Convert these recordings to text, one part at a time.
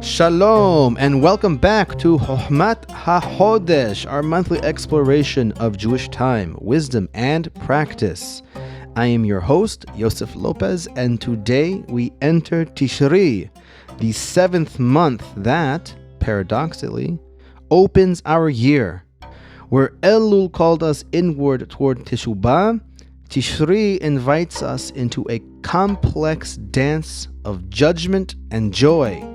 Shalom and welcome back to Chochmat HaChodesh, our monthly exploration of Jewish time, wisdom, and practice. I am your host, Yosef Lopez, and today we enter Tishri, the seventh month that, paradoxically, opens our year. Where Elul called us inward toward Teshuvah, Tishri invites us into a complex dance of judgment and joy,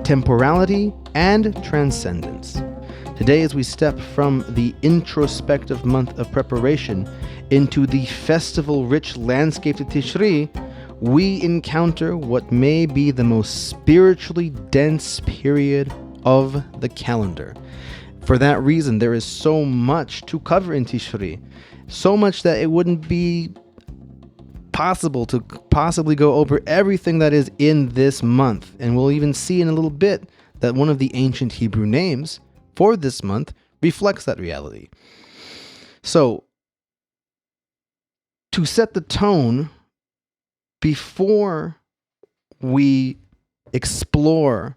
temporality and transcendence. Today, as we step from the introspective month of preparation into the festival-rich landscape of Tishri, we encounter what may be the most spiritually dense period of the calendar. For that reason, there is so much to cover in Tishri, so much that it wouldn't be possible to possibly go over everything that is in this month. And we'll even see in a little bit that one of the ancient Hebrew names for this month reflects that reality. So, to set the tone before we explore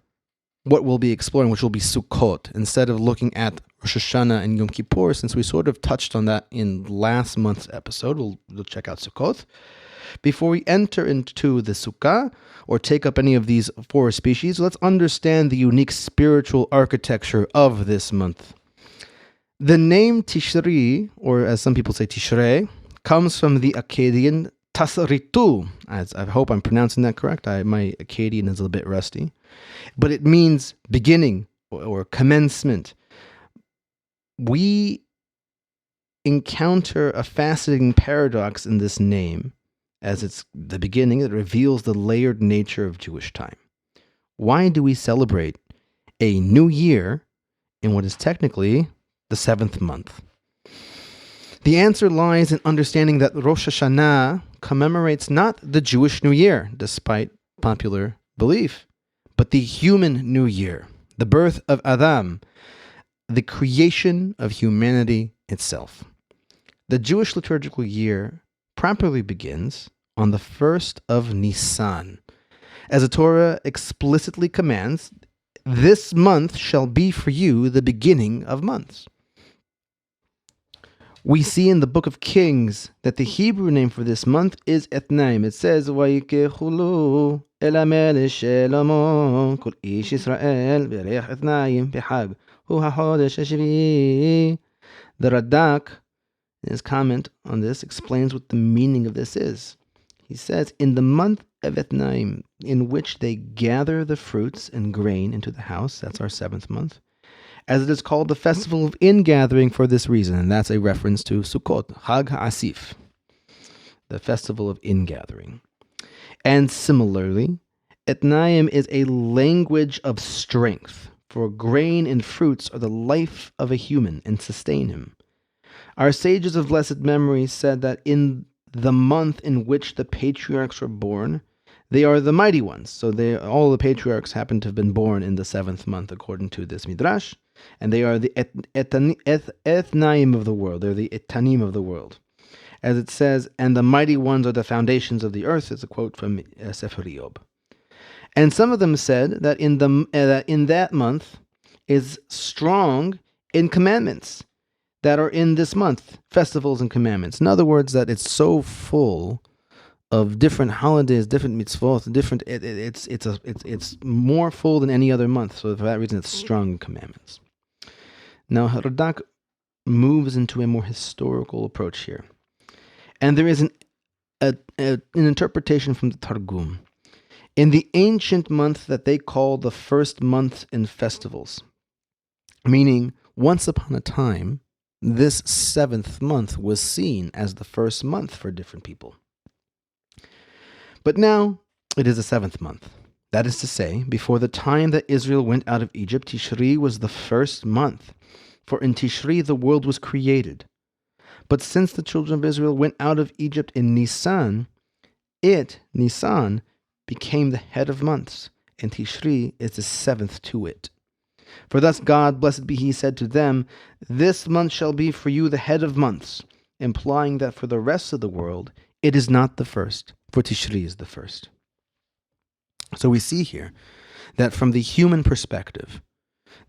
what we'll be exploring, which will be Sukkot, instead of looking at Rosh Hashanah and Yom Kippur, since we sort of touched on that in last month's episode, we'll check out Sukkot. Before we enter into the Sukkah, or take up any of these four species, let's understand the unique spiritual architecture of this month. The name Tishri, or as some people say Tishrei, comes from the Akkadian Tasritu. I hope I'm pronouncing that correct. My Akkadian is a little bit rusty. But it means beginning or commencement. We encounter a fascinating paradox in this name, as it's the beginning. It reveals the layered nature of Jewish time. Why do we celebrate a new year in what is technically the seventh month? The answer lies in understanding that Rosh Hashanah commemorates not the Jewish New Year, despite popular belief, but the human New Year, the birth of Adam, the creation of humanity itself. The Jewish liturgical year properly begins on the 1st of Nisan. As the Torah explicitly commands, this month shall be for you the beginning of months. We see in the book of Kings that the Hebrew name for this month is Ethnaim. It says, "Vayikechulu el hamelech Shlomo kol ish Yisrael v'reach Ethnaim b'chag hu hachodesh hashvi'i." The Radak, in his comment on this, explains what the meaning of this is. He says, in the month of Ethnaim, in which they gather the fruits and grain into the house, that's our seventh month, as it is called the festival of ingathering for this reason, and that's a reference to Sukkot, Chag HaAsif, the festival of ingathering. And similarly, Etnaim is a language of strength, for grain and fruits are the life of a human and sustain him. Our sages of blessed memory said that in the month in which the patriarchs were born, they are the mighty ones. So all the patriarchs happen to have been born in the seventh month, according to this midrash. And they are the Ethnaim of the world. They're the Etanim of the world. As it says, and the mighty ones are the foundations of the earth. It's a quote from Sefer Iyov. And some of them said that in that month is strong in commandments that are in this month, festivals and commandments. In other words, that it's so full of different holidays, different mitzvot, different. It's more full than any other month. So for that reason, it's strong in commandments. Now, Radak moves into a more historical approach here. And there is an interpretation from the Targum. In the ancient month that they call the first month in festivals, meaning once upon a time, this seventh month was seen as the first month for different people. But now it is the seventh month. That is to say, before the time that Israel went out of Egypt, Tishri was the first month. For in Tishri the world was created. But since the children of Israel went out of Egypt in Nisan, Nisan, became the head of months, and Tishri is the seventh to it. For thus God, blessed be He, said to them, "This month shall be for you the head of months," implying that for the rest of the world it is not the first, for Tishri is the first. So we see here that from the human perspective,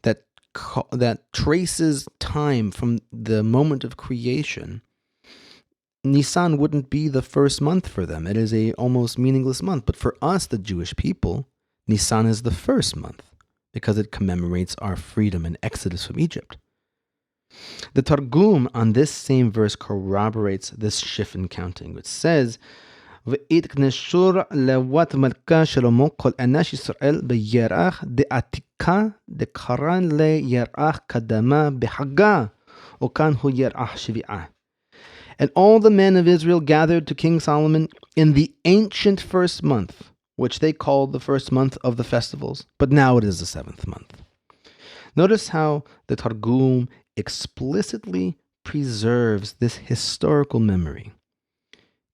that traces time from the moment of creation, Nisan wouldn't be the first month for them. It is a almost meaningless month. But for us, the Jewish people, Nisan is the first month because it commemorates our freedom and exodus from Egypt. The Targum on this same verse corroborates this shift in counting, which says, "V'itgneshur lewat malka shalomo kol anash Yisrael b'yerach de'atika de'karan le'yerach kadama b'haga okan hu yerach shvi'ah." And all the men of Israel gathered to King Solomon in the ancient first month, which they called the first month of the festivals, but now it is the seventh month. Notice how the Targum explicitly preserves this historical memory.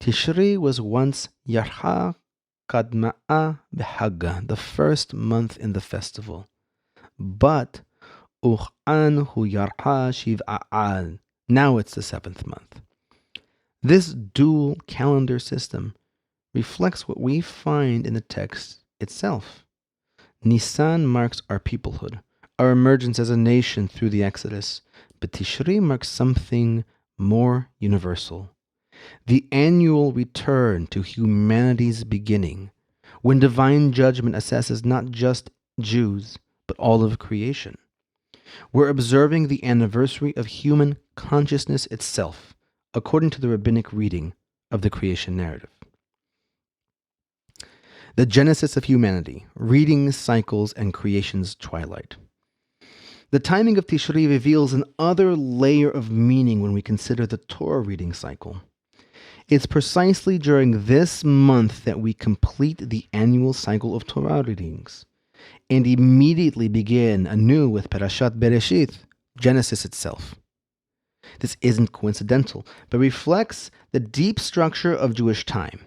Tishri was once Yarha Kadma'a Behaga, the first month in the festival. But Uch'an Hu Yarha Shiv'a'al, now it's the seventh month. This dual calendar system reflects what we find in the text itself. Nisan marks our peoplehood, our emergence as a nation through the Exodus, but Tishri marks something more universal. The annual return to humanity's beginning, when divine judgment assesses not just Jews, but all of creation. We're observing the anniversary of human consciousness itself, according to the rabbinic reading of the creation narrative. The genesis of humanity, reading cycles and creation's twilight. The timing of Tishri reveals an other layer of meaning when we consider the Torah reading cycle. It's precisely during this month that we complete the annual cycle of Torah readings and immediately begin anew with Parashat Bereshit, Genesis itself. This isn't coincidental, but reflects the deep structure of Jewish time.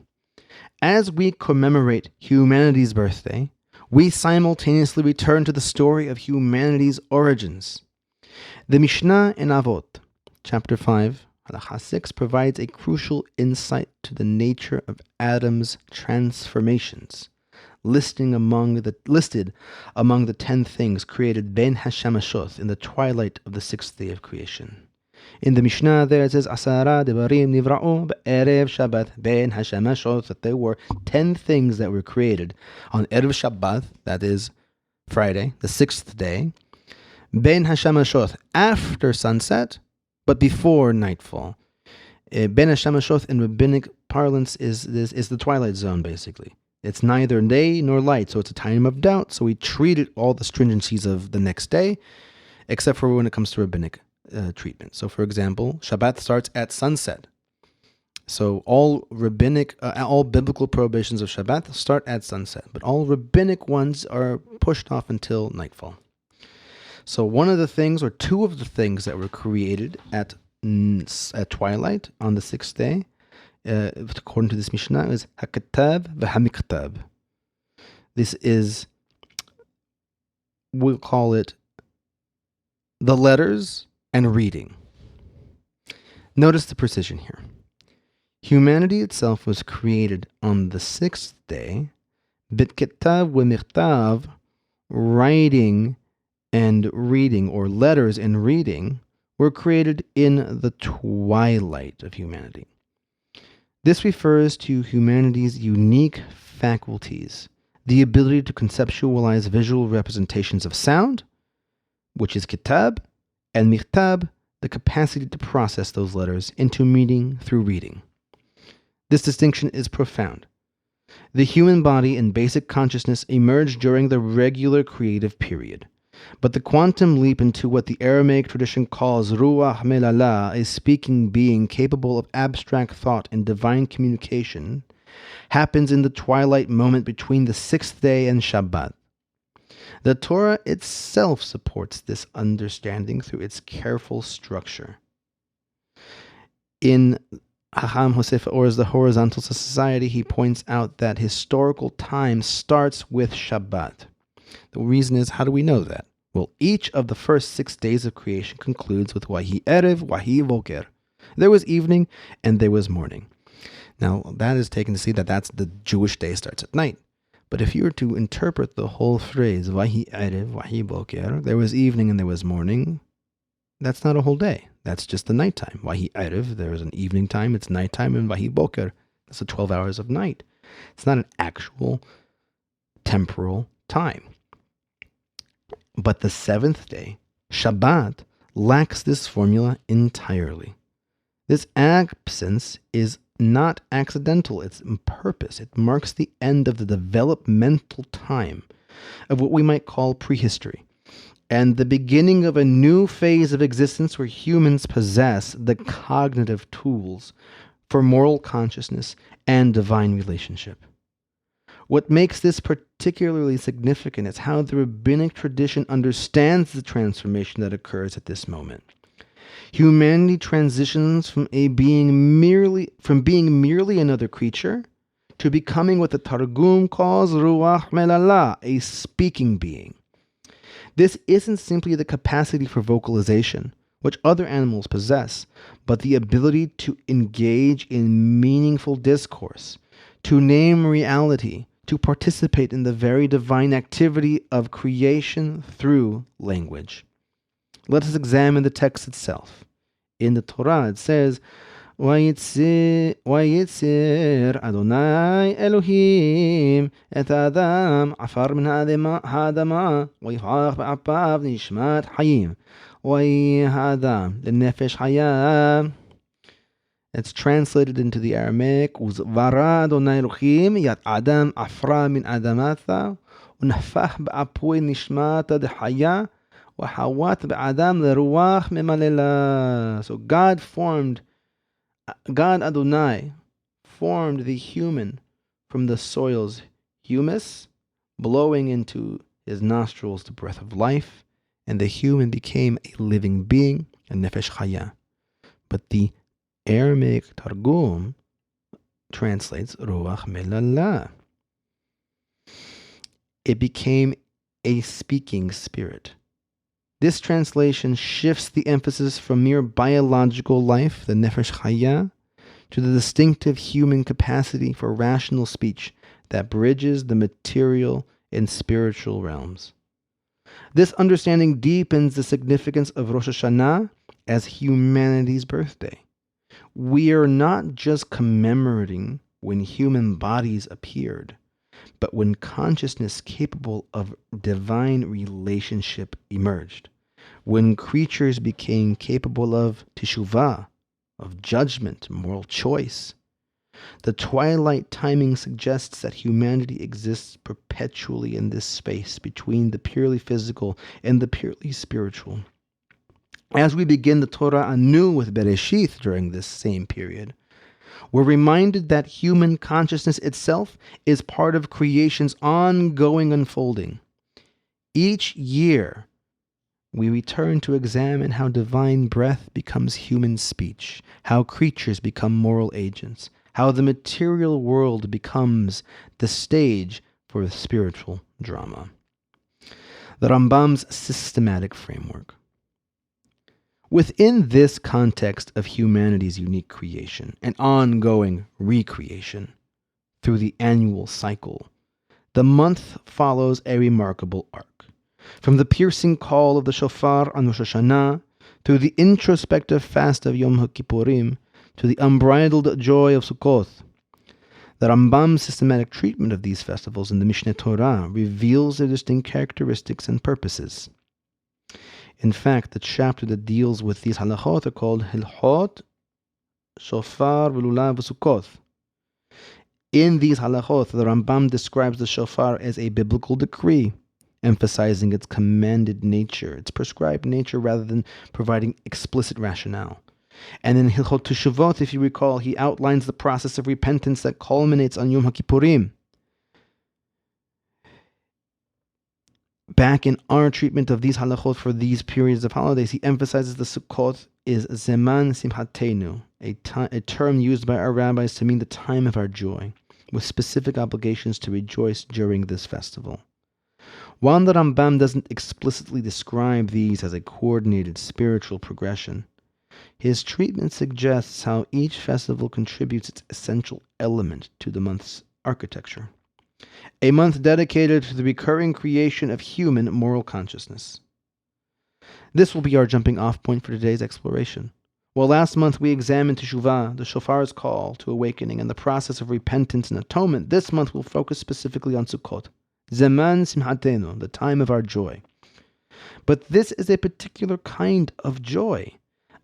As we commemorate humanity's birthday, we simultaneously return to the story of humanity's origins. The Mishnah in Avot, chapter 5, Halacha 6, provides a crucial insight to the nature of Adam's transformations, listed among the 10 things created ben Hashamashoth in the twilight of the sixth day of creation. In the Mishnah there it says, Asara devarim nivra'u be'erev Shabbat ben Hashamashoth, that there were 10 things that were created on Erev Shabbat, that is Friday, the sixth day, ben Hashamashoth, after sunset, but before nightfall. Ben Hashamashoth in rabbinic parlance is the twilight zone, basically. It's neither day nor light, so it's a time of doubt, so we treat it all the stringencies of the next day, except for when it comes to rabbinic treatment. So, for example, Shabbat starts at sunset. So all biblical prohibitions of Shabbat start at sunset, but all rabbinic ones are pushed off until nightfall. So one of the things, or two of the things that were created at twilight on the sixth day, according to this Mishnah, is Hakatab v'Hamiktab. This is, we'll call it the letters and reading. Notice the precision here. Humanity itself was created on the sixth day. Bitketav v'Michtav, writing and reading, or letters and reading, were created in the twilight of humanity. This refers to humanity's unique faculties, the ability to conceptualize visual representations of sound, which is kitab, and michtab, the capacity to process those letters into meaning through reading. This distinction is profound. The human body and basic consciousness emerged during the regular creative period, but the quantum leap into what the Aramaic tradition calls Ruach Melala, a speaking being capable of abstract thought and divine communication, happens in the twilight moment between the sixth day and Shabbat. The Torah itself supports this understanding through its careful structure. In Hacham Hosef Or's The Horizontal Society, he points out that historical time starts with Shabbat. The reason is, how do we know that? Well, each of the first 6 days of creation concludes with Wahi Erev, Wahi Voker. There was evening and there was morning. Now, that is taken to see that that's the Jewish day starts at night. But if you were to interpret the whole phrase, Wahi Erev, Wahi Boker, there was evening and there was morning, that's not a whole day. That's just the nighttime. Wahi Erev, there is an evening time, it's nighttime, and Wahi Boker, that's the 12 hours of night. It's not an actual temporal time. But the seventh day, Shabbat, lacks this formula entirely. This absence is not accidental, it's on purpose. It marks the end of the developmental time of what we might call prehistory, and the beginning of a new phase of existence where humans possess the cognitive tools for moral consciousness and divine relationship. What makes this particularly significant is how the rabbinic tradition understands the transformation that occurs at this moment. Humanity transitions from being merely another creature to becoming what the Targum calls Ruach Melala, a speaking being. This isn't simply the capacity for vocalization, which other animals possess, but the ability to engage in meaningful discourse, to name reality, to participate in the very divine activity of creation through language. Let us examine the text itself. In the Torah it says, Vayitzer Adonai Elohim et Adam afar min ha'adama vayifach ba'apav nishmat hayim vayih ha'adam lenefesh haya. It's translated into the Aramaic, Uzvara Adonai Elohim yat Adam afra min adamatha unafach ba'apui nishmata dehaya wahawat ba'adam leruach memalela. So God Adonai formed the human from the soil's humus, blowing into his nostrils the breath of life, and the human became a living being, a nefesh chaya. But the Aramaic Targum translates Ruach Melala. It became a speaking spirit. This translation shifts the emphasis from mere biological life, the nefesh chaya, to the distinctive human capacity for rational speech that bridges the material and spiritual realms. This understanding deepens the significance of Rosh Hashanah as humanity's birthday. We are not just commemorating when human bodies appeared, but when consciousness capable of divine relationship emerged, when creatures became capable of teshuvah, of judgment, moral choice. The twilight timing suggests that humanity exists perpetually in this space between the purely physical and the purely spiritual. As we begin the Torah anew with Bereshith during this same period, we're reminded that human consciousness itself is part of creation's ongoing unfolding. Each year, we return to examine how divine breath becomes human speech, how creatures become moral agents, how the material world becomes the stage for the spiritual drama. The Rambam's systematic framework. Within this context of humanity's unique creation and ongoing recreation through the annual cycle, the month follows a remarkable arc. From the piercing call of the shofar on Rosh Hashanah, through the introspective fast of Yom HaKippurim, to the unbridled joy of Sukkot. The Rambam's systematic treatment of these festivals in the Mishneh Torah reveals their distinct characteristics and purposes. In fact, the chapter that deals with these halachot are called Hilchot, Shofar, V'Lulav, V'Sukkot. In these halachot, the Rambam describes the shofar as a biblical decree, emphasizing its commanded nature, its prescribed nature, rather than providing explicit rationale. And in Hilchot Teshuvot, if you recall, he outlines the process of repentance that culminates on Yom HaKippurim. Back in our treatment of these halachot for these periods of holidays, he emphasizes the Sukkot is Zeman Simchatenu, a term used by our rabbis to mean the time of our joy, with specific obligations to rejoice during this festival. While the Rambam doesn't explicitly describe these as a coordinated spiritual progression, his treatment suggests how each festival contributes its essential element to the month's architecture. a month dedicated to the recurring creation of human moral consciousness. This will be our jumping off point for today's exploration. While last month we examined Teshuvah, the shofar's call to awakening, and the process of repentance and atonement, this month we'll focus specifically on Sukkot, Zeman Simhatenu, the time of our joy. But this is a particular kind of joy,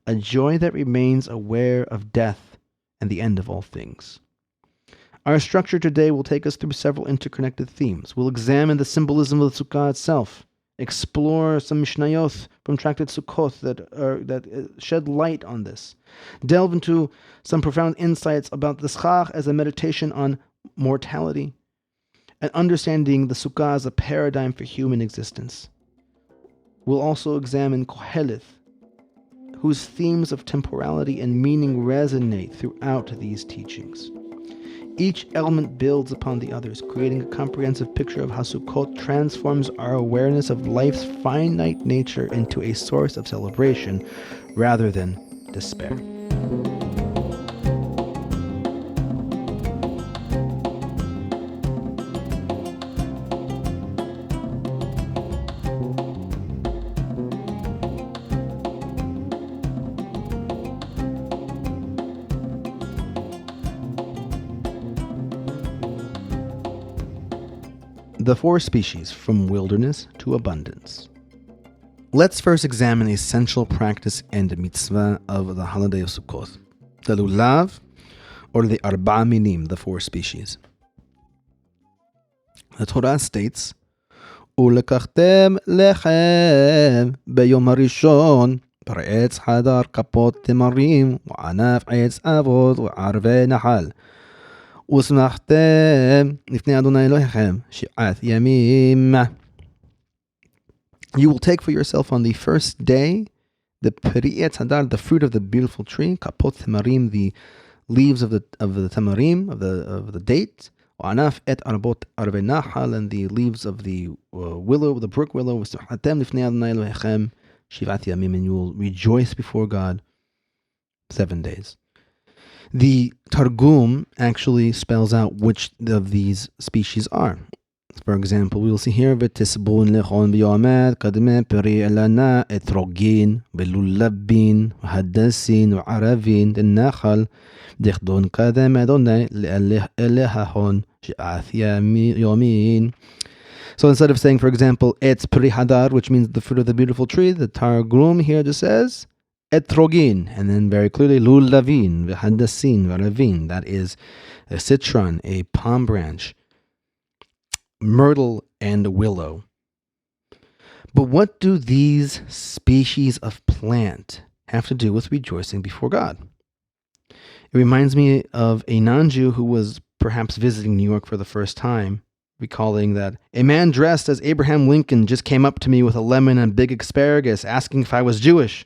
a joy that remains aware of death and the end of all things. Our structure today will take us through several interconnected themes. We'll examine the symbolism of the Sukkah itself, explore some Mishnayot from Tractate Sukkot that shed light on this, delve into some profound insights about the Schach as a meditation on mortality, and understanding the Sukkah as a paradigm for human existence. We'll also examine Koheleth, whose themes of temporality and meaning resonate throughout these teachings. Each element builds upon the others, creating a comprehensive picture of how Sukkot transforms our awareness of life's finite nature into a source of celebration rather than despair. The four species, from wilderness to abundance. Let's first examine the essential practice and mitzvah of the holiday of Sukkot, the lulav, or the arba minim, the four species. The Torah states, "Ulekachtem lechem beyom harishon b'retz hadar kapot temarim u'anaf etz avod u'arve nahal." You will take for yourself on the first day the peri'et hadar, the fruit of the beautiful tree, kapot temarim, the leaves of the tamarim, of the date, anaf et arbot arve nahal, and the leaves of the willow, the brook willow, and you will rejoice before God 7 days. The Targum actually spells out which of these species are. For example, we will see here v'tisbun lechon b'yomed kadme peri elana etrogin belulabin v'hadasin v'aravin denachal dechdon kadem adonai le'elehahon she'ath yomin. So instead of saying, for example, etz peri hadar, which means the fruit of the beautiful tree, the Targum here just says etrogin, and then very clearly lulavin, v'hadasin, v'aravin. That is a citron, a palm branch, myrtle, and willow. But what do these species of plant have to do with rejoicing before God? It reminds me of a non-Jew who was perhaps visiting New York for the first time, recalling that a man dressed as Abraham Lincoln just came up to me with a lemon and big asparagus, asking if I was Jewish.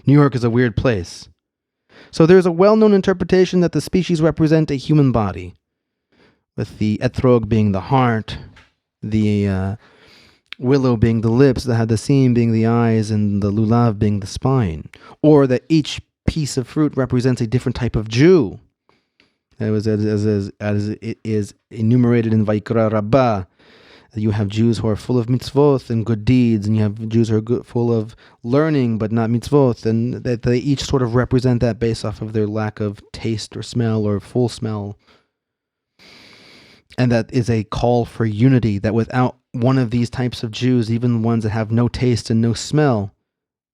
New York is a weird place. So there's a well-known interpretation that the species represent a human body, with the etrog being the heart, the willow being the lips, the hadasim being the eyes, and the lulav being the spine. Or that each piece of fruit represents a different type of Jew. As it is enumerated in Vaikra Rabbah. You have Jews who are full of mitzvot and good deeds, and you have Jews who are full of learning but not mitzvot, and that they each sort of represent that based off of their lack of taste or smell or full smell. And that is a call for unity, that without one of these types of Jews, even ones that have no taste and no smell,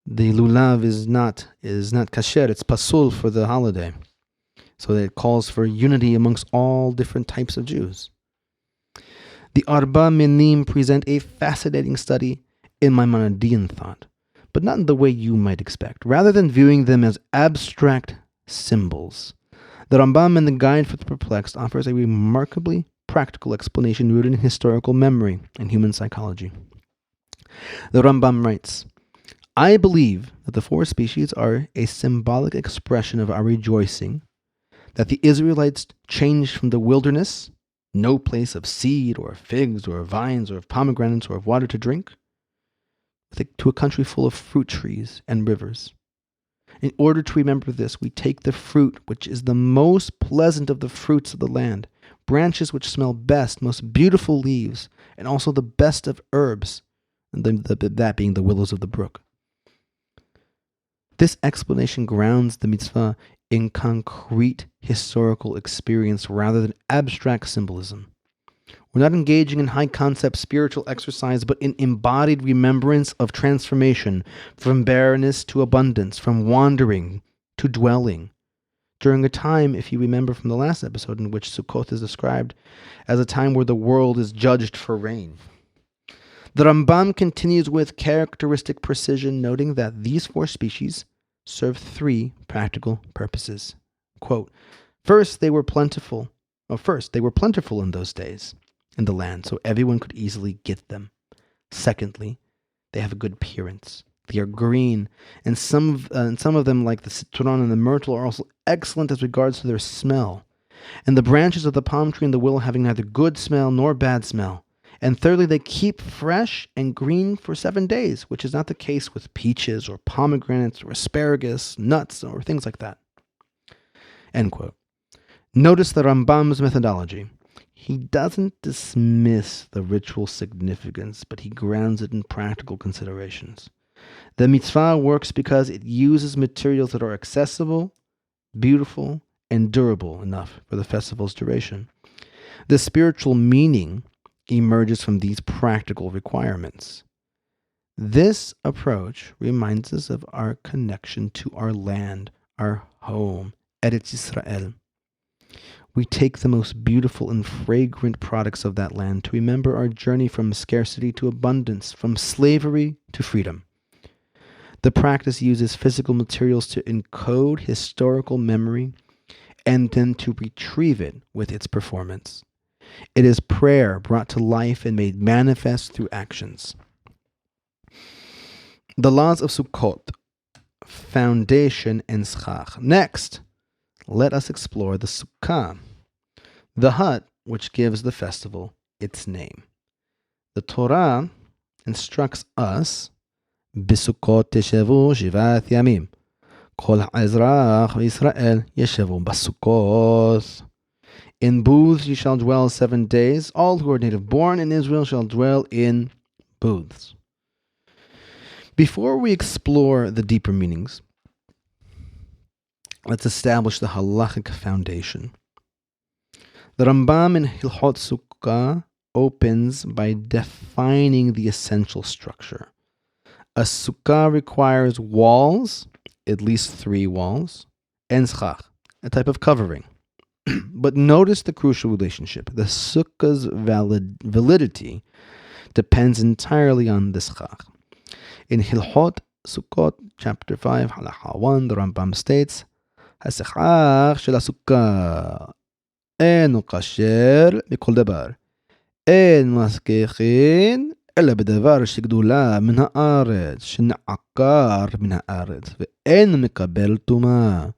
the lulav is not kasher, it's pasul for the holiday. So it calls for unity amongst all different types of Jews. The Arba Minim present a fascinating study in Maimonidean thought, but not in the way you might expect. Rather than viewing them as abstract symbols, the Rambam in the Guide for the Perplexed offers a remarkably practical explanation rooted in historical memory and human psychology. The Rambam writes, "I believe that the four species are a symbolic expression of our rejoicing that the Israelites changed from the wilderness, no place of seed or figs or vines or of pomegranates or of water to drink, to a country full of fruit trees and rivers. In order to remember this, we take the fruit which is the most pleasant of the fruits of the land, branches which smell best, most beautiful leaves, and also the best of herbs, and that being the willows of the brook. This explanation grounds the mitzvah in concrete historical experience rather than abstract symbolism. We're not engaging in high-concept spiritual exercise, but in embodied remembrance of transformation from barrenness to abundance, from wandering to dwelling. During a time, if you remember from the last episode, in which Sukkot is described as a time where the world is judged for rain. The Rambam continues with characteristic precision, noting that these 4 species serve 3 practical purposes. Quote, First, they were plentiful in those days in the land, so everyone could easily get them. Secondly, they have a good appearance. They are green, and some of them, like the citron and the myrtle, are also excellent as regards to their smell. And the branches of the palm tree and the willow having neither good smell nor bad smell. And thirdly, they keep fresh and green for 7 days, which is not the case with peaches or pomegranates or asparagus, nuts, or things like that. End quote. Notice the Rambam's methodology. He doesn't dismiss the ritual significance, but he grounds it in practical considerations. The mitzvah works because it uses materials that are accessible, beautiful, and durable enough for the festival's duration. The spiritual meaning emerges from these practical requirements. This approach reminds us of our connection to our land, our home, Eretz Yisrael. We take the most beautiful and fragrant products of that land to remember our journey from scarcity to abundance, from slavery to freedom. The practice uses physical materials to encode historical memory and then to retrieve it with its performance. It is prayer brought to life and made manifest through actions. The laws of Sukkot, foundation and schach. Next, let us explore the sukkah, the hut which gives the festival its name. The Torah instructs us, "B'Sukkot teshevu shivat yamim, kol ha'ezrach v'Yisrael yeshevu b'Sukkot." In booths ye shall dwell 7 days. All who are native born in Israel shall dwell in booths. Before we explore the deeper meanings, let's establish the halachic foundation. The Rambam in Hilchot Sukkah opens by defining the essential structure. A sukkah requires walls, at least 3 walls, and schach, a type of covering. But notice the crucial relationship. The sukkah's validity depends entirely on the schach. In Hilchot Sukkot, chapter 5, halacha 1, the Rambam states, "Hasechach shel hasukkah אינו כשר מכל דבר. אין משכחין אלא בדבר שגדולה מן הארץ, שנעקר מן הארץ, ואין מקבל טומאה,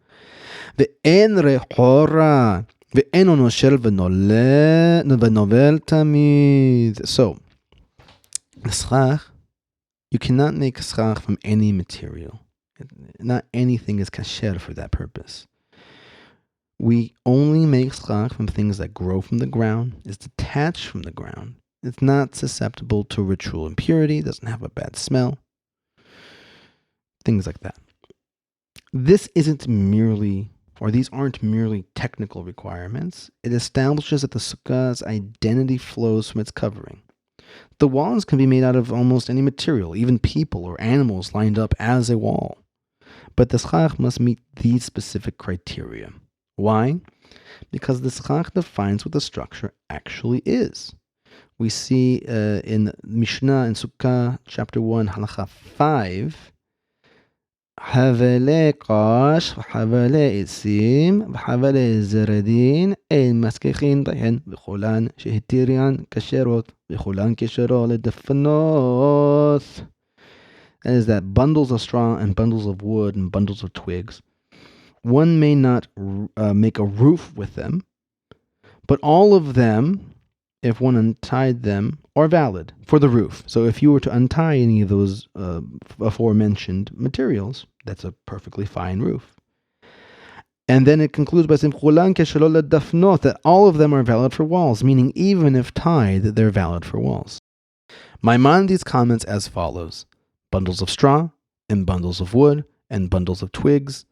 ואין ריחו רע, ואינו נושל ונובל תמיד." So, the schach, you cannot make schach from any material. Not anything is kasher for that purpose. We only make schach from things that grow from the ground, is detached from the ground. It's not susceptible to ritual impurity, doesn't have a bad smell. Things like that. These aren't merely technical requirements. It establishes that the sukkah's identity flows from its covering. The walls can be made out of almost any material, even people or animals lined up as a wall. But the schach must meet these specific criteria. Why? Because the schach defines what the structure actually is. We see in Mishnah in Sukkah, chapter 1, halacha 5, "Havele qash, havele isim, havele zeredin, ein maskechin behen, v'chulan shehitirian kasherot, v'chulan kesherot ledefanot." That is that bundles of straw and bundles of wood and bundles of twigs. One may not make a roof with them, but all of them, if one untied them, are valid for the roof. So if you were to untie any of those aforementioned materials, that's a perfectly fine roof. And then it concludes by saying that all of them are valid for walls, meaning even if tied, they're valid for walls. Maimonides comments as follows: bundles of straw, and bundles of wood, and bundles of twigs.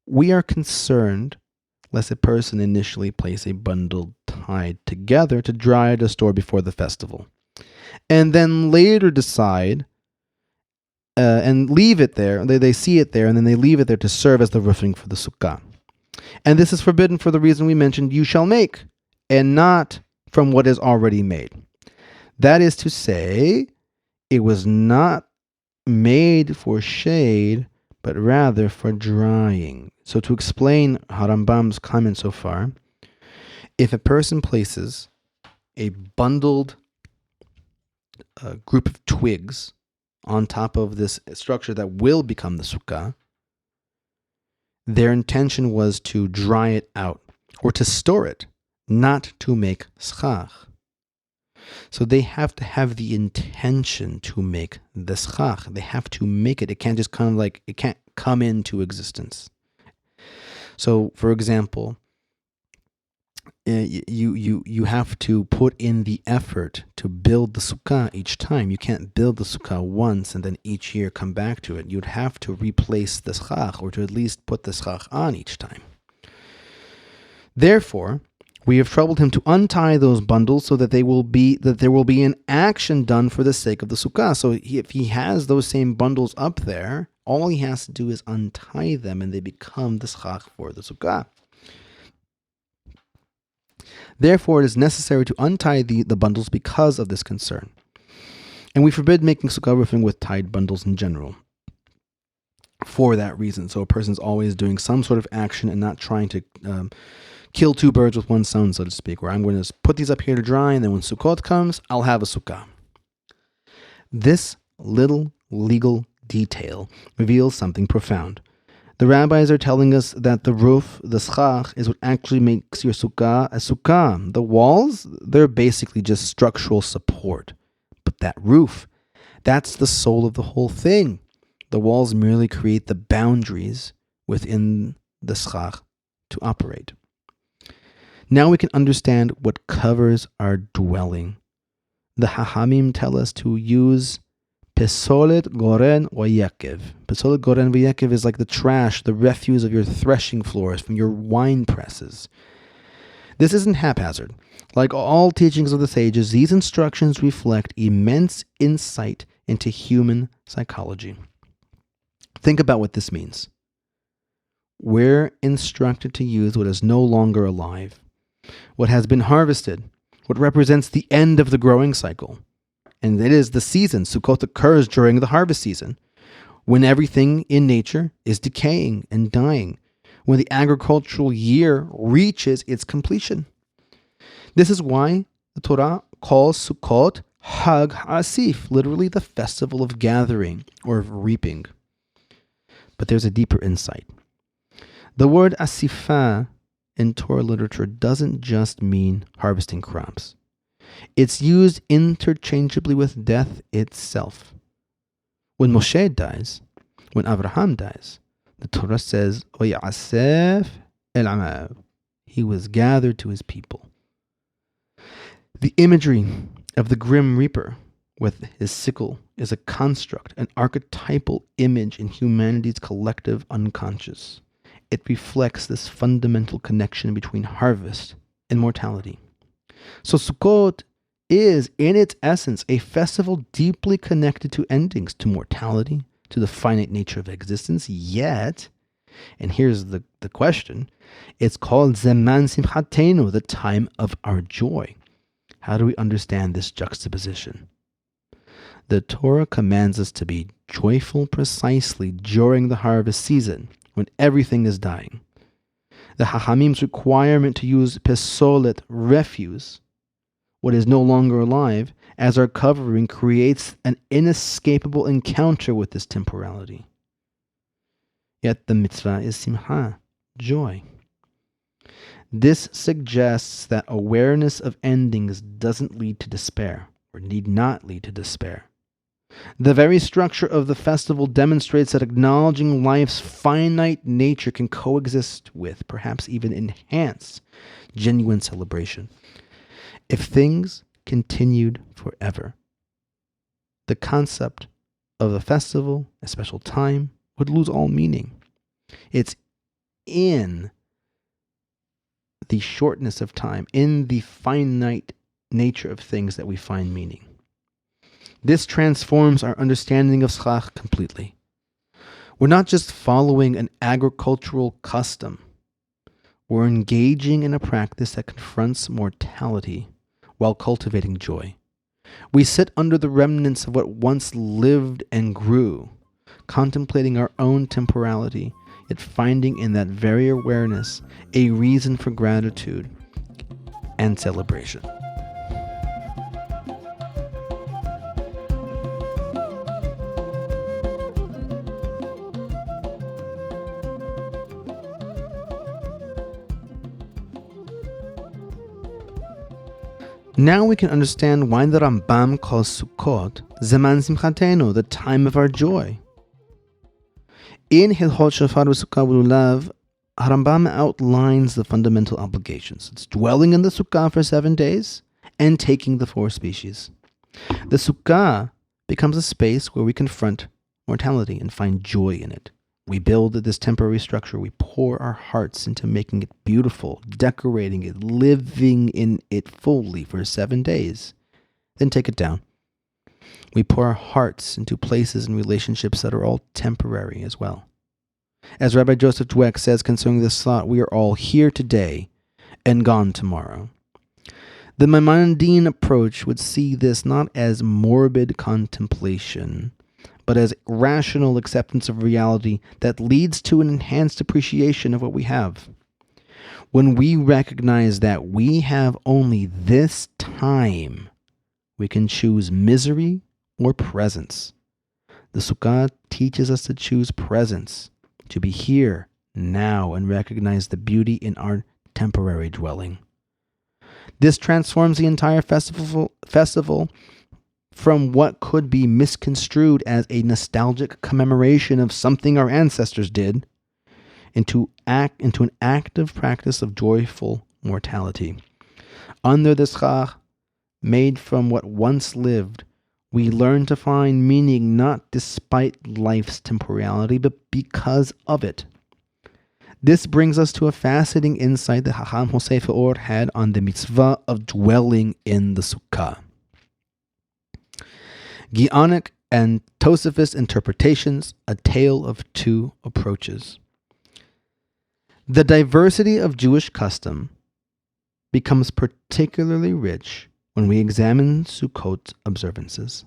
We are concerned lest a person initially place a bundle tied together to dry at a store before the festival, and then later decide and leave it there. They see it there, and then they leave it there to serve as the roofing for the sukkah. And this is forbidden for the reason we mentioned, you shall make, and not from what is already made. That is to say, it was not made for shade, but rather for drying. So to explain Harambam's comment so far, if a person places a bundled group of twigs on top of this structure that will become the sukkah, their intention was to dry it out or to store it, not to make schach. So they have to have the intention to make the schach. They have to make it. It can't just it can't come into existence. So, for example, you have to put in the effort to build the sukkah each time. You can't build the sukkah once and then each year come back to it. You'd have to replace the schach, or to at least put the schach on each time. Therefore, we have troubled him to untie those bundles so that there will be an action done for the sake of the sukkah. So if he has those same bundles up there, all he has to do is untie them and they become the schach for the sukkah. Therefore, it is necessary to untie the bundles because of this concern. And we forbid making sukkah roofing with tied bundles in general for that reason. So a person's always doing some sort of action and not trying to kill two birds with one stone, so to speak, where I'm going to put these up here to dry, and then when Sukkot comes, I'll have a sukkah. This little legal detail reveals something profound. The rabbis are telling us that the roof, the schach, is what actually makes your sukkah a sukkah. The walls, they're basically just structural support. But that roof, that's the soul of the whole thing. The walls merely create the boundaries within the schach to operate. Now we can understand what covers our dwelling. The Hachamim tell us to use Pesolet goren vayekev. Pesolet goren vayekev is like the trash, the refuse of your threshing floors from your wine presses. This isn't haphazard. Like all teachings of the sages, these instructions reflect immense insight into human psychology. Think about what this means. We're instructed to use what is no longer alive, what has been harvested, what represents the end of the growing cycle. And it is the season. Sukkot occurs during the harvest season, when everything in nature is decaying and dying, when the agricultural year reaches its completion. This is why the Torah calls Sukkot Hag HaAsif, literally the festival of gathering or of reaping. But there's a deeper insight. The word asifah in Torah literature doesn't just mean harvesting crops. It's used interchangeably with death itself. When Moshe dies, when Abraham dies, the Torah says, "Vayasef el amav." He was gathered to his people. The imagery of the grim reaper with his sickle is a construct, an archetypal image in humanity's collective unconscious. It reflects this fundamental connection between harvest and mortality. So Sukkot is, in its essence, a festival deeply connected to endings, to mortality, to the finite nature of existence, yet, and here's the question, it's called Zeman Simchatenu, the time of our joy. How do we understand this juxtaposition? The Torah commands us to be joyful precisely during the harvest season, when everything is dying. The Hachamim's requirement to use pesolet, refuse, what is no longer alive, as our covering creates an inescapable encounter with this temporality. Yet the mitzvah is simcha, joy. This suggests that awareness of endings doesn't lead to despair, or need not lead to despair. The very structure of the festival demonstrates that acknowledging life's finite nature can coexist with, perhaps even enhance, genuine celebration. If things continued forever, the concept of a festival, a special time, would lose all meaning. It's in the shortness of time, in the finite nature of things that we find meaning. This transforms our understanding of schach completely. We're not just following an agricultural custom. We're engaging in a practice that confronts mortality while cultivating joy. We sit under the remnants of what once lived and grew, contemplating our own temporality, yet finding in that very awareness a reason for gratitude and celebration. Now we can understand why the Rambam calls Sukkot Zeman Simchatenu, the time of our joy. In Hilchot Shofar V'Sukkah V'Lulav, Rambam outlines the fundamental obligations. It's dwelling in the Sukkah for 7 days and taking the 4 species. The Sukkah becomes a space where we confront mortality and find joy in it. We build this temporary structure. We pour our hearts into making it beautiful, decorating it, living in it fully for 7 days. Then take it down. We pour our hearts into places and relationships that are all temporary as well. As Rabbi Joseph Dweck says concerning this thought, we are all here today and gone tomorrow. The Maimonidean approach would see this not as morbid contemplation, but as rational acceptance of reality that leads to an enhanced appreciation of what we have. When we recognize that we have only this time, we can choose misery or presence. The Sukkah teaches us to choose presence, to be here, now, and recognize the beauty in our temporary dwelling. This transforms the entire festival from what could be misconstrued as a nostalgic commemoration of something our ancestors did into an active practice of joyful mortality. Under the schach, made from what once lived, we learn to find meaning not despite life's temporality, but because of it. This brings us to a fascinating insight that Chacham Hosef Or had on the mitzvah of dwelling in the sukkah. Geonic and Tosafist interpretations, a tale of 2 approaches. The diversity of Jewish custom becomes particularly rich when we examine Sukkot observances.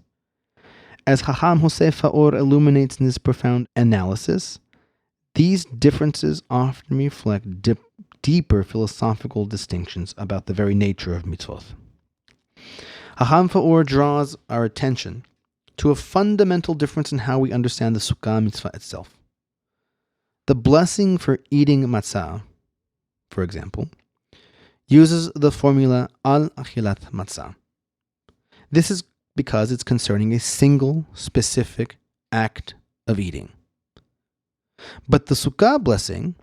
As Chacham Hosef Or illuminates in his profound analysis, these differences often reflect deeper philosophical distinctions about the very nature of mitzvot. Chacham Or draws our attention to a fundamental difference in how we understand the Sukkah mitzvah itself. The blessing for eating matzah, for example, uses the formula al achilat matzah. This is because it's concerning a single, specific act of eating. But the Sukkah blessing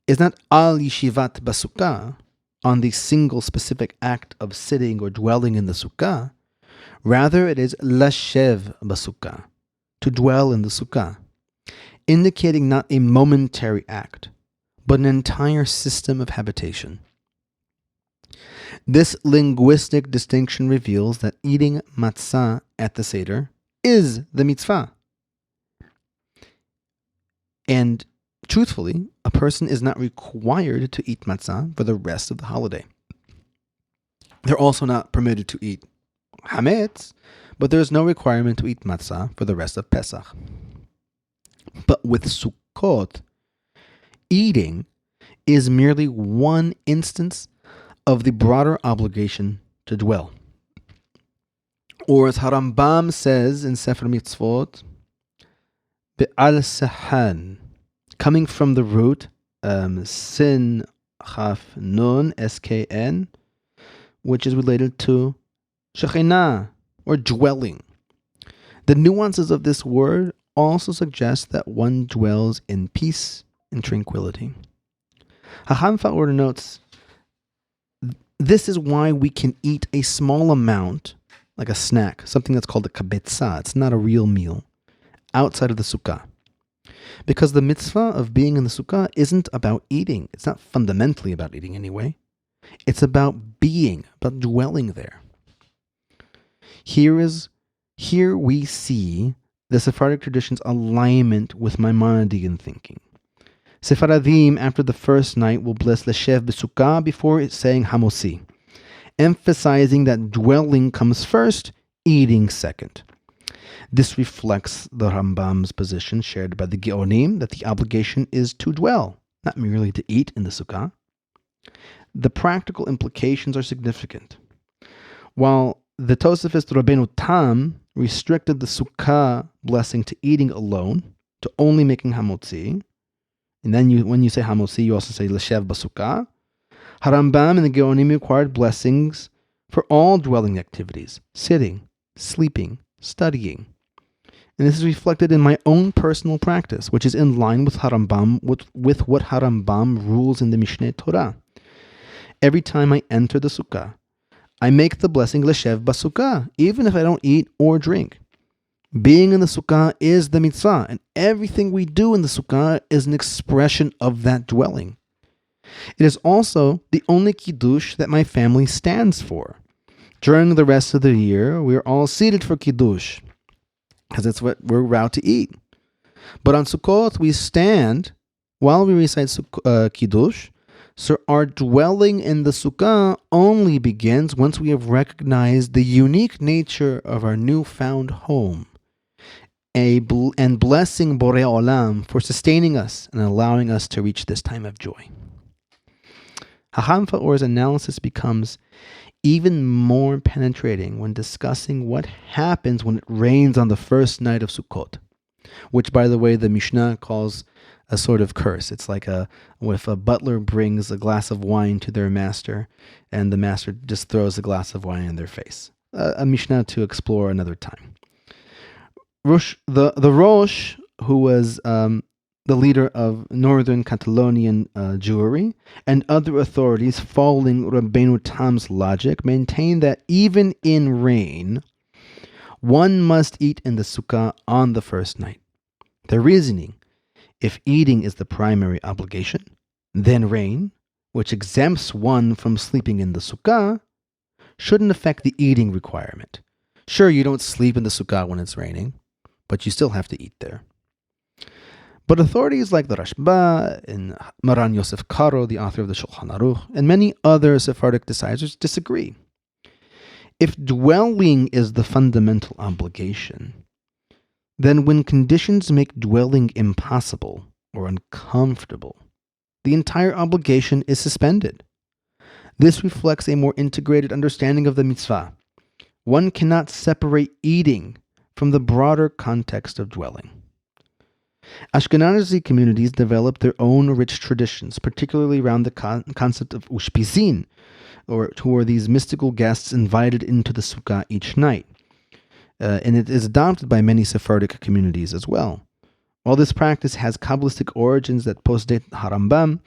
is not al yeshivat basukkah, on the single specific act of sitting or dwelling in the Sukkah. Rather, it is lashev basukkah, to dwell in the Sukkah, indicating not a momentary act, but an entire system of habitation. This linguistic distinction reveals that eating matzah at the Seder is the mitzvah. And truthfully, a person is not required to eat matzah for the rest of the holiday. They're also not permitted to eat hametz, but there is no requirement to eat matzah for the rest of Pesach. But with Sukkot, eating is merely one instance of the broader obligation to dwell. Or as Harambam says in Sefer Mitzvot, Be'al Sahan, coming from the root sin chaf nun skn, which is related to Shekhinah, or dwelling. The nuances of this word also suggest that one dwells in peace and tranquility. Hacham Faor notes, this is why we can eat a small amount, like a snack, something that's called a kabetza. It's not a real meal, outside of the sukkah. Because the mitzvah of being in the sukkah isn't about eating. It's not fundamentally about eating anyway. It's about being, about dwelling there. Here we see the Sephardic tradition's alignment with Maimonidean thinking. Sephardim, after the first night, will bless Leshev B'Sukkah before saying Hamosi, emphasizing that dwelling comes first, eating second. This reflects the Rambam's position shared by the Geonim that the obligation is to dwell, not merely to eat in the Sukkah. The practical implications are significant. While the Tosafist Rabbeinu Tam restricted the Sukkah blessing to eating alone, to only making Hamotzi, and then when you say Hamotzi, you also say Leshev B'Sukkah. Harambam and the Geonim required blessings for all dwelling activities, sitting, sleeping, studying. And this is reflected in my own personal practice, which is in line with Harambam, with what Harambam rules in the Mishneh Torah. Every time I enter the Sukkah, I make the blessing Leshev B'Sukkah, even if I don't eat or drink. Being in the Sukkah is the mitzvah, and everything we do in the Sukkah is an expression of that dwelling. It is also the only kiddush that my family stands for. During the rest of the year, we are all seated for kiddush, because it's what we're about to eat. But on Sukkot, we stand while we recite kiddush, so our dwelling in the Sukkah only begins once we have recognized the unique nature of our newfound home, and blessing Borei Olam for sustaining us and allowing us to reach this time of joy. Hacham Faor's analysis becomes even more penetrating when discussing what happens when it rains on the first night of Sukkot, which, by the way, the Mishnah calls a sort of curse. It's like if a butler brings a glass of wine to their master and the master just throws a glass of wine in their face. A Mishnah to explore another time. The Rosh, who was the leader of northern Catalonian Jewry, and other authorities following Rabbeinu Tam's logic, maintain that even in rain, one must eat in the Sukkah on the first night. Their reasoning: if eating is the primary obligation, then rain, which exempts one from sleeping in the Sukkah, shouldn't affect the eating requirement. Sure, you don't sleep in the Sukkah when it's raining, but you still have to eat there. But authorities like the Rashba and Maran Yosef Karo, the author of the Shulchan Aruch, and many other Sephardic decisors disagree. If dwelling is the fundamental obligation, then when conditions make dwelling impossible or uncomfortable, the entire obligation is suspended. This reflects a more integrated understanding of the mitzvah. One cannot separate eating from the broader context of dwelling. Ashkenazi communities developed their own rich traditions, particularly around the concept of ushpizin, who are these mystical guests invited into the sukkah each night. And it is adopted by many Sephardic communities as well. While this practice has Kabbalistic origins that postdate Harambam,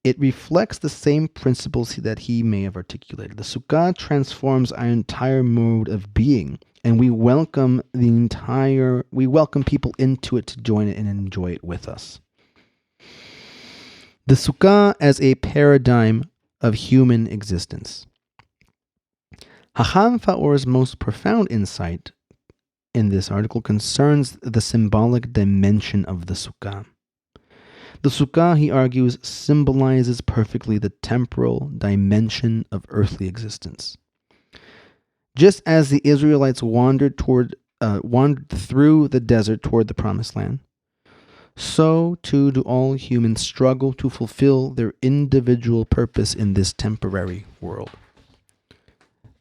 it reflects the same principles that he may have articulated. The sukkah transforms our entire mode of being, and we welcome people into it to join it and enjoy it with us. The sukkah as a paradigm of human existence. Hacham Faor's most profound insight in this article concerns the symbolic dimension of the sukkah. The sukkah, he argues, symbolizes perfectly the temporal dimension of earthly existence. Just as the Israelites wandered through the desert toward the promised land, so too do all humans struggle to fulfill their individual purpose in this temporary world.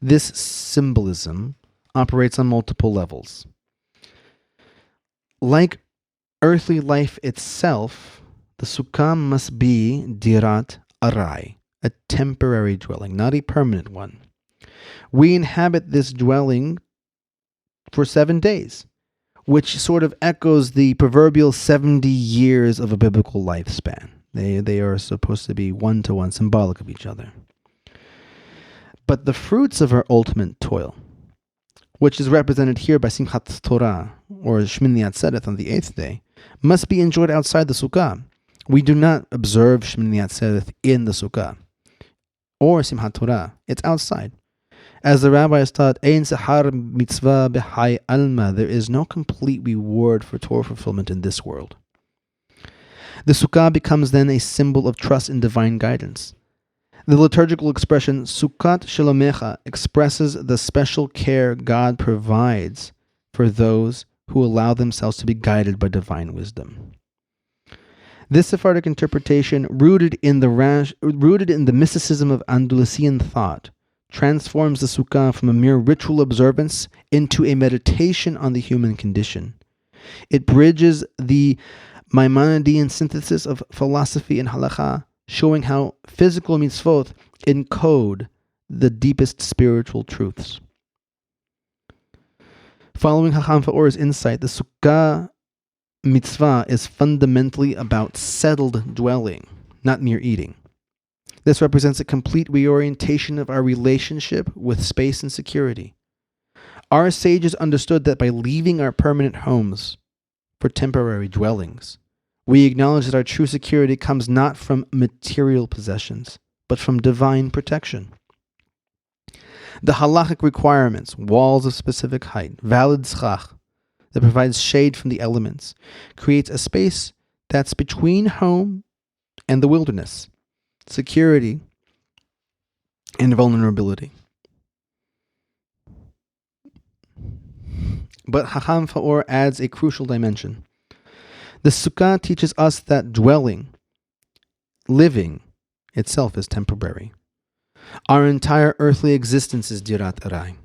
This symbolism operates on multiple levels. Like earthly life itself, the sukkah must be dirat arai, a temporary dwelling, not a permanent one. We inhabit this dwelling for 7 days, which sort of echoes the proverbial 70 years of a biblical lifespan. They are supposed to be one-to-one, symbolic of each other. But the fruits of our ultimate toil, which is represented here by Simchat Torah, or Shmini Atzeret on the 8th day, must be enjoyed outside the Sukkah. We do not observe Shmini Atzeret in the Sukkah, or Simchat Torah. It's outside. As the rabbis taught, Ein Sahar Mitzvah B'Hai Alma, there is no complete reward for Torah fulfillment in this world. The Sukkah becomes then a symbol of trust in divine guidance. The liturgical expression Sukkot Shalomecha expresses the special care God provides for those who allow themselves to be guided by divine wisdom. This Sephardic interpretation, rooted in the mysticism of Andalusian thought, transforms the Sukkah from a mere ritual observance into a meditation on the human condition. It bridges the Maimonidean synthesis of philosophy and halakha, showing how physical mitzvot encode the deepest spiritual truths. Following Chacham Fa'or's insight, the Sukkah mitzvah is fundamentally about settled dwelling, not mere eating. This represents a complete reorientation of our relationship with space and security. Our sages understood that by leaving our permanent homes for temporary dwellings, we acknowledge that our true security comes not from material possessions, but from divine protection. The halachic requirements, walls of specific height, valid schach, that provides shade from the elements, creates a space that's between home and the wilderness, security and vulnerability. But Chacham Fa'or adds a crucial dimension. The Sukkah teaches us that living itself is temporary. Our entire earthly existence is dirat arai,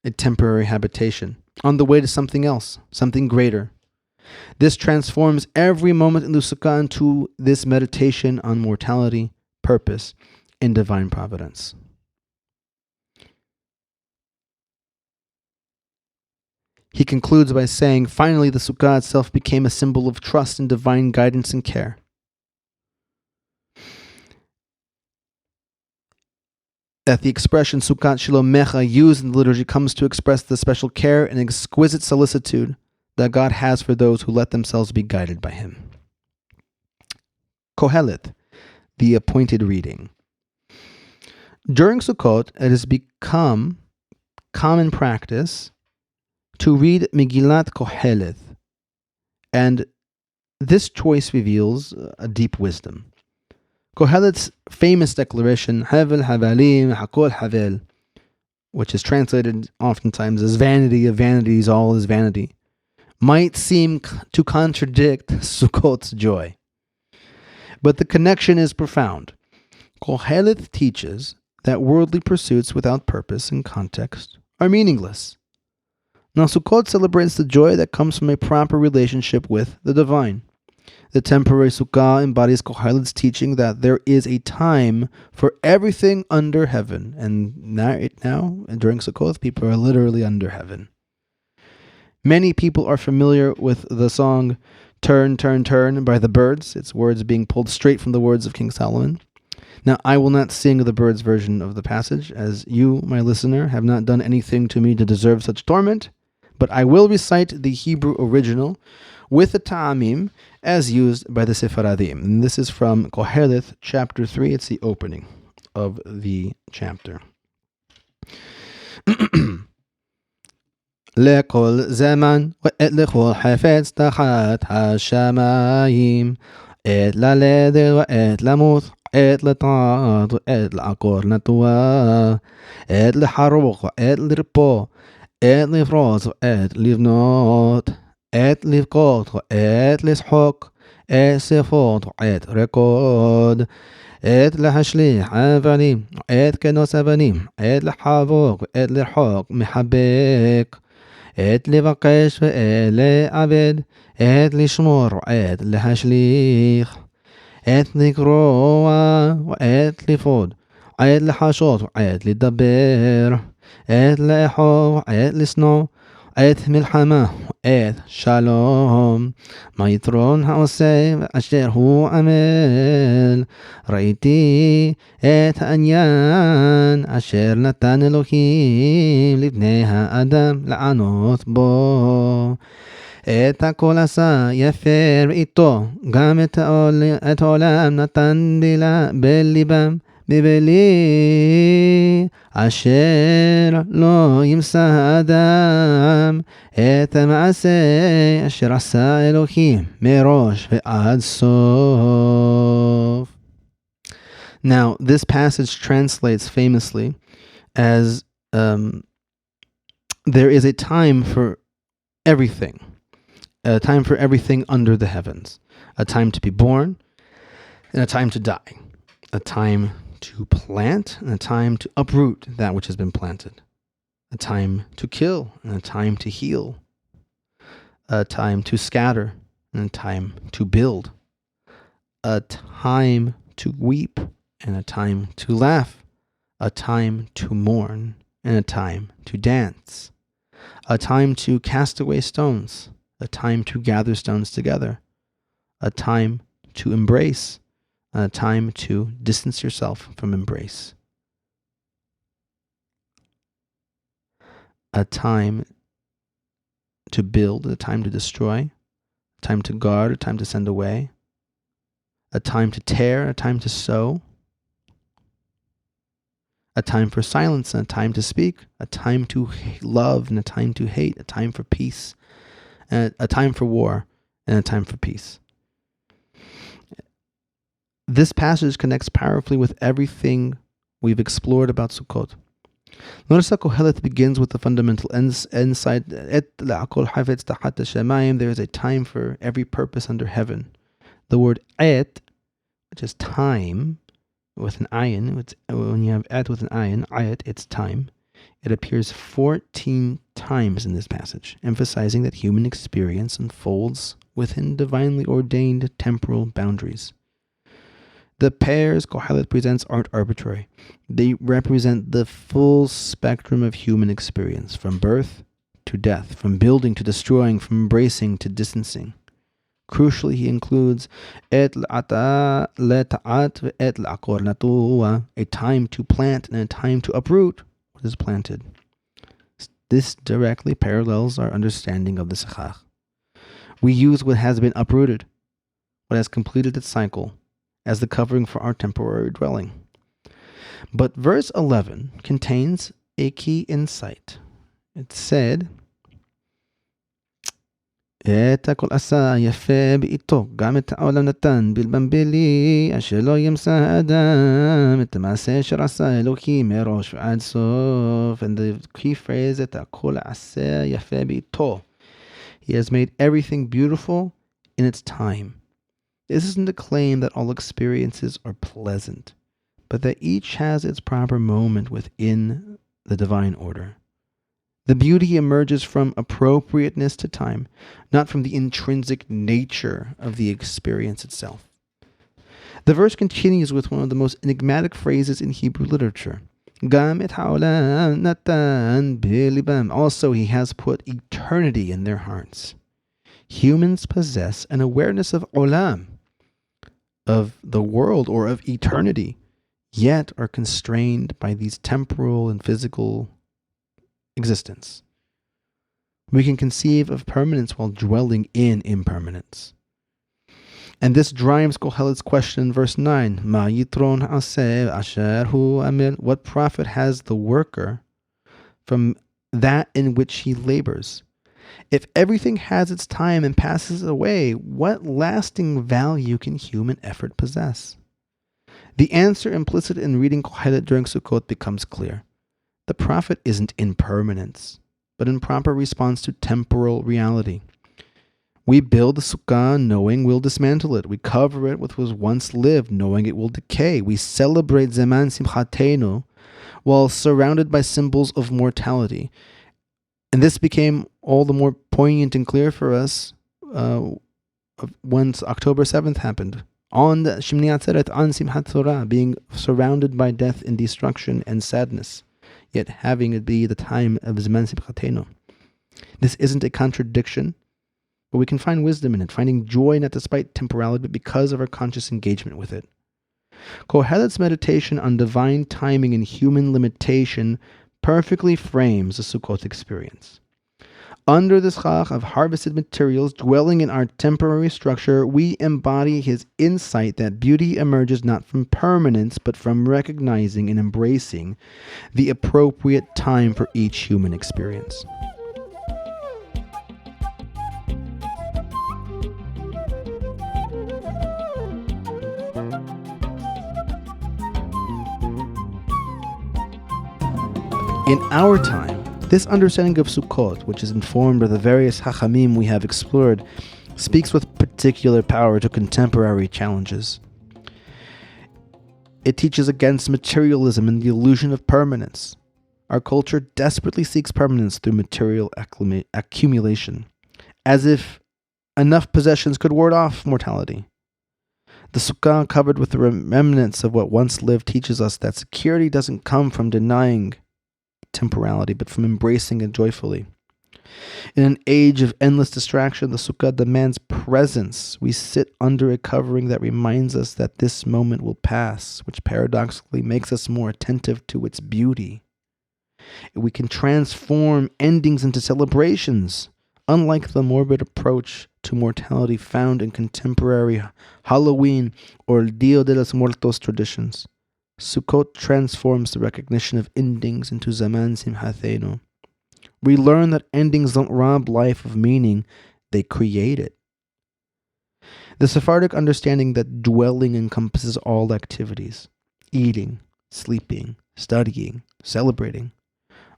a temporary habitation, on the way to something else, something greater. This transforms every moment in the Sukkah into this meditation on mortality, purpose, and divine providence. He concludes by saying, finally, the Sukkah itself became a symbol of trust in divine guidance and care. That the expression Sukkot Shilomecha used in the liturgy comes to express the special care and exquisite solicitude that God has for those who let themselves be guided by Him. Kohelet, the appointed reading. During Sukkot, it has become common practice to read Megillat Kohelet, and this choice reveals a deep wisdom. Kohelet's famous declaration, Havel Havalim Hakol Havel, which is translated oftentimes as vanity of vanities, all is vanity, might seem to contradict Sukkot's joy. But the connection is profound. Kohelet teaches that worldly pursuits without purpose and context are meaningless. Now, Sukkot celebrates the joy that comes from a proper relationship with the divine. The temporary Sukkah embodies Kohelet's teaching that there is a time for everything under heaven. And now, during Sukkot, people are literally under heaven. Many people are familiar with the song Turn, Turn, Turn by the Byrds, its words being pulled straight from the words of King Solomon. Now, I will not sing the Byrds' version of the passage, as you, my listener, have not done anything to me to deserve such torment, but I will recite the Hebrew original with the ta'amim as used by the Sephardim. And this is from Kohelet, chapter 3. It's the opening of the chapter. לכל זמן ועת לכל חפץ תחת השמיים, עת ללדת ועת למות, עת לטעת ועת לעקור נטוע, עת לחרוך ועת לרפוא, עת לפרוץ ועת לבנות, עת לבכות ועת לשחוק, עת שפות ועת רקוד, עת להשליך אבנים ועת כנוס אבנים, עת לחבוק ועת לרחוק מחבק, עת לבקש ועת לעבד, עת לשמור ועת להשליך, עת לקרוע ועת לפוד, עת לחשות ועת לדבר, עת לאחוב ועת לשנוא, עת מלחמה, עת שלום, מה יתרון העושה אשר הוא עמל. ראיתי את העניין אשר נתן אלוהים לבני האדם לענות בו. את הכל עשה יפה ראיתו, גם את העולם נתן בליבם, בבלי אשר לא ימצא האדם את המעשה אשר עשה אלוהים מראש ועד סוף. Now, this passage translates famously as there is a time for everything. A time for everything under the heavens. A time to be born and a time to die. A time to plant and a time to uproot that which has been planted. A time to kill and a time to heal. A time to scatter and a time to build. A time to weep and a time to laugh. A time to mourn and a time to dance. A time to cast away stones. A time to gather stones together, a time to embrace, and a time to distance yourself from embrace. A time to build, a time to destroy, a time to guard, a time to send away, a time to tear, a time to sow, a time for silence and a time to speak, a time to love and a time to hate, a time for peace, and a time for war, and a time for peace. This passage connects powerfully with everything we've explored about Sukkot. Notice how Kohelet begins with the fundamental insight. There is a time for every purpose under heaven. The word et, which is time, with an ayin, when you have et with an ayin, ayat, it's time. It appears 14 times in this passage, emphasizing that human experience unfolds within divinely ordained temporal boundaries. The pairs Kohelet presents aren't arbitrary. They represent the full spectrum of human experience, from birth to death, from building to destroying, from embracing to distancing. Crucially, he includes et l'ata leta'at et l'akor natua, a time to plant and a time to uproot what is planted. This directly parallels our understanding of the Sechach. We use what has been uprooted, what has completed its cycle, as the covering for our temporary dwelling. But verse 11 contains a key insight. It said, את הכל עשה יפה בעיתו, גם את העולם נתן בלבם בלי, אשר לא ימצא האדם את המעשה אשר עשה אלוהים מראש ועד סוף. And the key phrase, את הכל עשה יפה בעיתו. He has made everything beautiful in its time. This isn't a claim that all experiences are pleasant, but that each has its proper moment within the divine order. The beauty emerges from appropriateness to time, not from the intrinsic nature of the experience itself. The verse continues with one of the most enigmatic phrases in Hebrew literature. Gam et ha'olam natan b'libam. Also, he has put eternity in their hearts. Humans possess an awareness of olam, of the world or of eternity, yet are constrained by these temporal and physical existence. We can conceive of permanence while dwelling in impermanence. And this drives Kohelet's question in verse 9. Ma yitron ha'aseh asher hu amil. What profit has the worker from that in which he labors? If everything has its time and passes away, what lasting value can human effort possess? The answer implicit in reading Kohelet during Sukkot becomes clear. The profit isn't in permanence, but in proper response to temporal reality. We build the sukkah knowing we'll dismantle it. We cover it with what was once lived, knowing it will decay. We celebrate Zeman Simchatenu while surrounded by symbols of mortality. And this became all the more poignant and clear for us once October 7th happened. On the Shemini Atzeret, on Simchat Torah, being surrounded by death and destruction and sadness, yet having it be the time of Zeman Simchatenu. This isn't a contradiction, but we can find wisdom in it, finding joy not despite temporality, but because of our conscious engagement with it. Kohelet's meditation on divine timing and human limitation perfectly frames the Sukkot experience. Under the schach of harvested materials dwelling in our temporary structure, we embody his insight that beauty emerges not from permanence, but from recognizing and embracing the appropriate time for each human experience. In our time, this understanding of Sukkot, which is informed by the various Hachamim we have explored, speaks with particular power to contemporary challenges. It teaches against materialism and the illusion of permanence. Our culture desperately seeks permanence through material accumulation, as if enough possessions could ward off mortality. The Sukkah, covered with the remnants of what once lived, teaches us that security doesn't come from denying temporality, but from embracing it joyfully. In an age of endless distraction, the Sukkah demands presence. We sit under a covering that reminds us that this moment will pass, which paradoxically makes us more attentive to its beauty. We can transform endings into celebrations, unlike the morbid approach to mortality found in contemporary Halloween or Dia de los Muertos traditions. Sukkot transforms the recognition of endings into Zaman Simhatenu. We learn that endings don't rob life of meaning, they create it. The Sephardic understanding that dwelling encompasses all activities, eating, sleeping, studying, celebrating,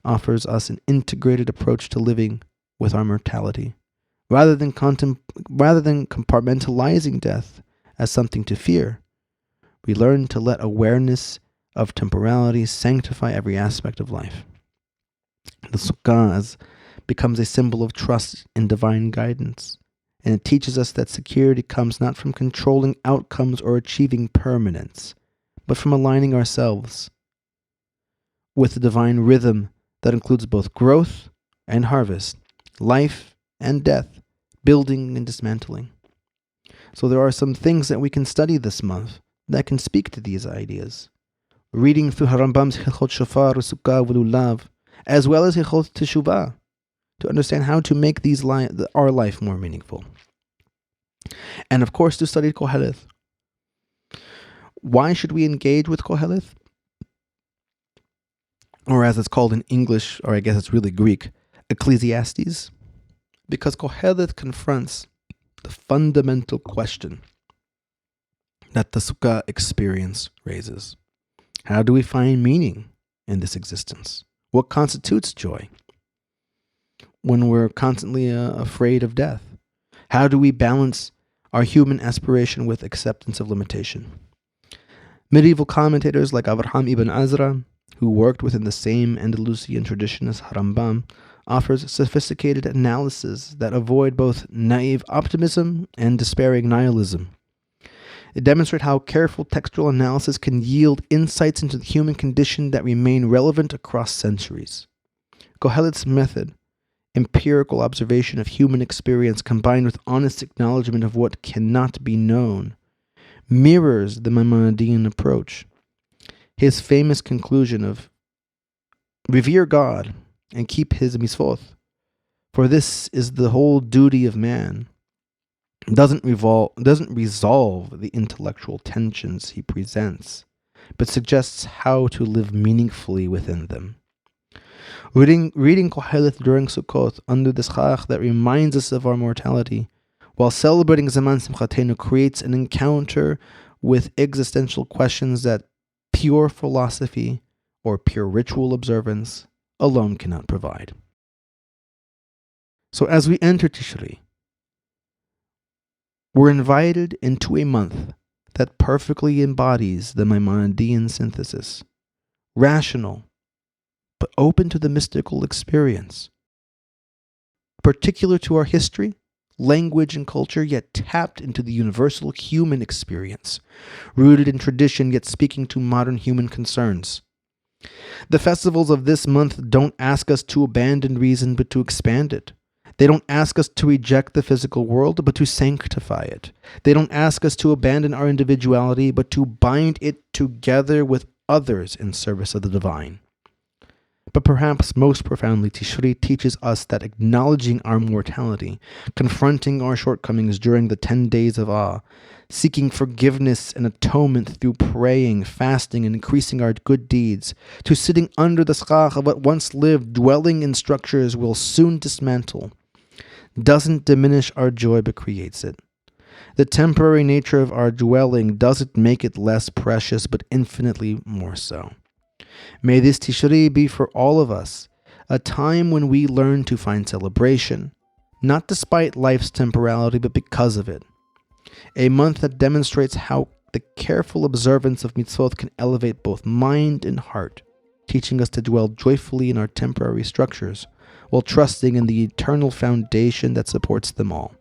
offers us an integrated approach to living with our mortality. Rather than compartmentalizing death as something to fear, we learn to let awareness of temporality sanctify every aspect of life. The Sukkah becomes a symbol of trust in divine guidance, and it teaches us that security comes not from controlling outcomes or achieving permanence, but from aligning ourselves with the divine rhythm that includes both growth and harvest, life and death, building and dismantling. So there are some things that we can study this month that can speak to these ideas. Reading through Harambam's Hilchot Shofar, Sukkah, Lulav, as well as Hilchot Teshuvah, to understand how to make our life more meaningful. And of course, to study Koheleth. Why should we engage with Koheleth? Or as it's called in English, or I guess it's really Greek, Ecclesiastes. Because Koheleth confronts the fundamental question that the Sukkah experience raises. How do we find meaning in this existence? What constitutes joy when we're constantly afraid of death? How do we balance our human aspiration with acceptance of limitation? Medieval commentators like Avraham ibn Ezra, who worked within the same Andalusian tradition as Harambam, offers sophisticated analysis that avoid both naive optimism and despairing nihilism. It demonstrates how careful textual analysis can yield insights into the human condition that remain relevant across centuries. Kohelet's method, empirical observation of human experience combined with honest acknowledgement of what cannot be known, mirrors the Maimonidean approach. His famous conclusion of revere God and keep his mitzvot, for this is the whole duty of man, doesn't resolve the intellectual tensions he presents, but suggests how to live meaningfully within them. Reading Koheleth during Sukkot under the schach that reminds us of our mortality, while celebrating Zaman Simchatenu, creates an encounter with existential questions that pure philosophy or pure ritual observance alone cannot provide. So as we enter Tishri, we're invited into a month that perfectly embodies the Maimonidean synthesis, rational, but open to the mystical experience, particular to our history, language, and culture, yet tapped into the universal human experience, rooted in tradition, yet speaking to modern human concerns. The festivals of this month don't ask us to abandon reason, but to expand it. They don't ask us to reject the physical world, but to sanctify it. They don't ask us to abandon our individuality, but to bind it together with others in service of the divine. But perhaps most profoundly, Tishri teaches us that acknowledging our mortality, confronting our shortcomings during the 10 days of awe, seeking forgiveness and atonement through praying, fasting, and increasing our good deeds, to sitting under the schach of what once lived, dwelling in structures we'll soon dismantle, doesn't diminish our joy but creates it. The temporary nature of our dwelling doesn't make it less precious, but infinitely more so. May this Tishri be for all of us a time when we learn to find celebration, not despite life's temporality, but because of it. A month that demonstrates how the careful observance of mitzvot can elevate both mind and heart, teaching us to dwell joyfully in our temporary structures, while trusting in the eternal foundation that supports them all.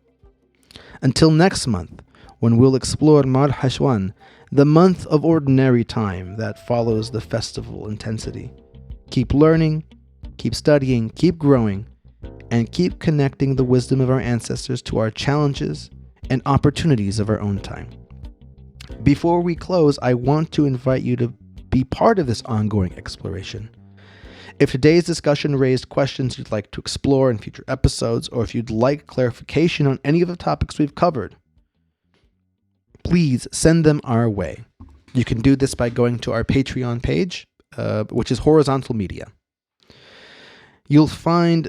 Until next month, when we'll explore Mar Hashwan, the month of ordinary time that follows the festival intensity. Keep learning, keep studying, keep growing, and keep connecting the wisdom of our ancestors to our challenges and opportunities of our own time. Before we close, I want to invite you to be part of this ongoing exploration. If today's discussion raised questions you'd like to explore in future episodes, or if you'd like clarification on any of the topics we've covered, please send them our way. You can do this by going to our Patreon page, which is Horizontal Media. You'll find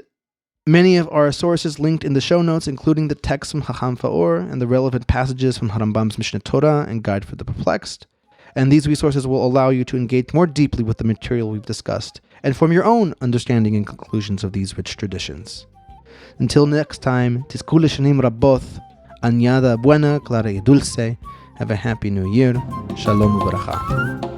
many of our sources linked in the show notes, including the text from Chacham Faor and the relevant passages from Harambam's Mishneh Torah and Guide for the Perplexed. And these resources will allow you to engage more deeply with the material we've discussed and form your own understanding and conclusions of these rich traditions. Until next time, Tizku l'shanim raboth, Añada buena, clara y dulce. Have a happy new year. Shalom u'baracha.